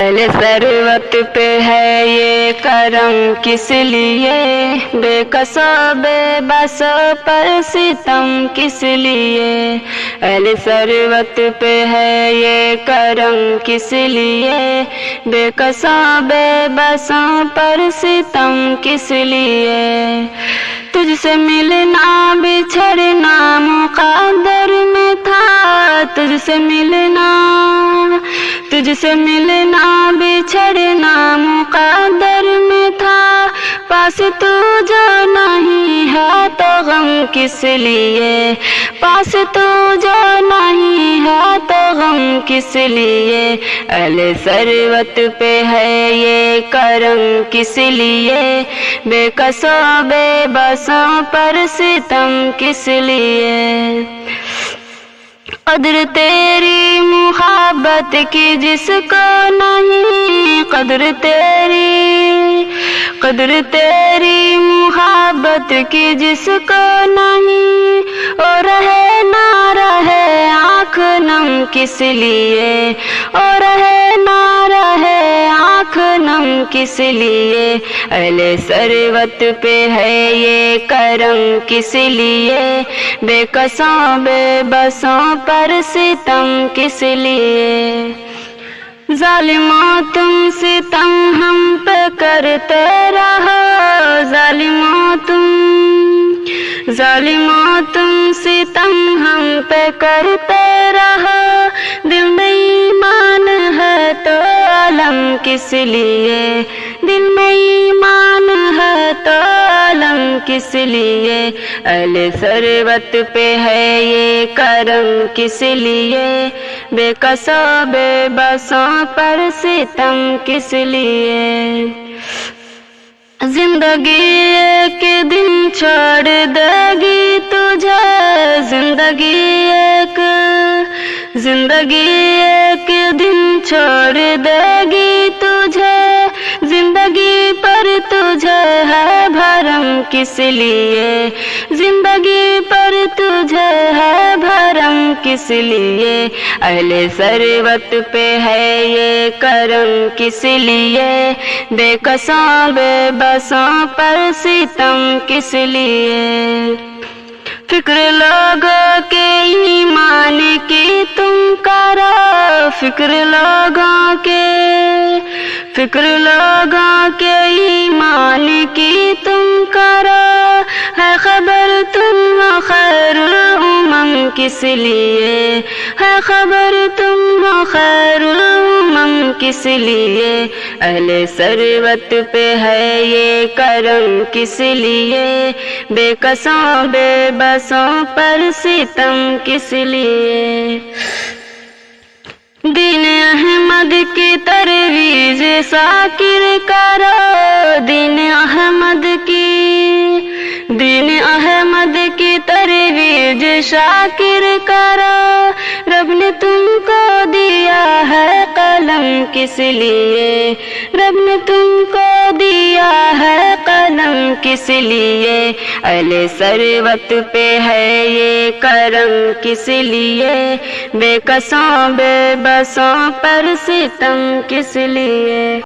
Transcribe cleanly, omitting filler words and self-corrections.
اہل ثروت پہ ہے یہ کرم کس لیے، بے کسوں بے بسوں پر ستم کس لیے۔ اہل ثروت پہ ہے یہ کرم کس لیے، بے کسوں بے بسوں پر ستم کس لیے۔ تجھ سے ملنا بچھڑنا مقدر میں تھا، تجھ سے ملنا بچھڑنا مقدر میں تھا، پاس تو جو نہیں ہے تو غم کس لیے، پاس تو جو نہیں ہے تو غم کس لیے۔ اہل ثروت پہ ہے یہ کرم کس لیے، بے کسوں بے بسوں پر ستم کس لیے۔ قدر تیری محبت کی جس کو نہیں، قدر تیری محبت کی جس کو نہیں، اور رہے نہ رہے آنکھ نم کس لیے، اور رہے نہ رہے آنکھ نم کس لیے۔ اہل ثروت پہ ہے یہ کرم کس لیے، بے کسوں بے بسوں پر ستم کس لیے۔ ظالموں تم ستم ہم پہ کرتے رہو، ظالموں تم ستم ہم پہ کرتے رہو، دل میں ایمان ہے تو علم کس لیے، دل میں ایمان ہے تو علم کس لیے۔ اہل ثروت پہ ہے یہ کرم کس لیے، بے کسوں بے بسوں پر ستم کس لیے۔ زندگی ایک دن چھوڑ دے گی تجھے، زندگی ایک دن چھوڑ دے گی تجھے، زندگی پر تجھے ہے بھرم کس لیے، زندگی پر تجھے ہے بھرم کس لیے۔ اہل ثروت پہ ہے یہ کرم کس لیے، بے کسوں بے بسوں پر ستم کس لیے۔ فکر لوگوں کے ایمان کی تم کرو، فکر لوگوں کے ایمان کی تم کرو، ہے خبر تم ہو خیر الامم کس لیے، ہے خبر تم ہو خیر الامم کس لیے۔ اہل ثروت پہ ہے یہ کرم کس لیے، بے کسوں بے بسوں پر ستم کس لیے۔ دین احمد کی ترویج ذاکر کرو، دین احمد کی ترویج شاکر کرو، رب نے تم کو دیا ہے قلم کس لیے، رب نے تم کو دیا ہے قلم کس لیے۔ اہل ثروت پہ ہے یہ کرم کس لیے، بے کسوں بے بسوں پر ستم کس لیے۔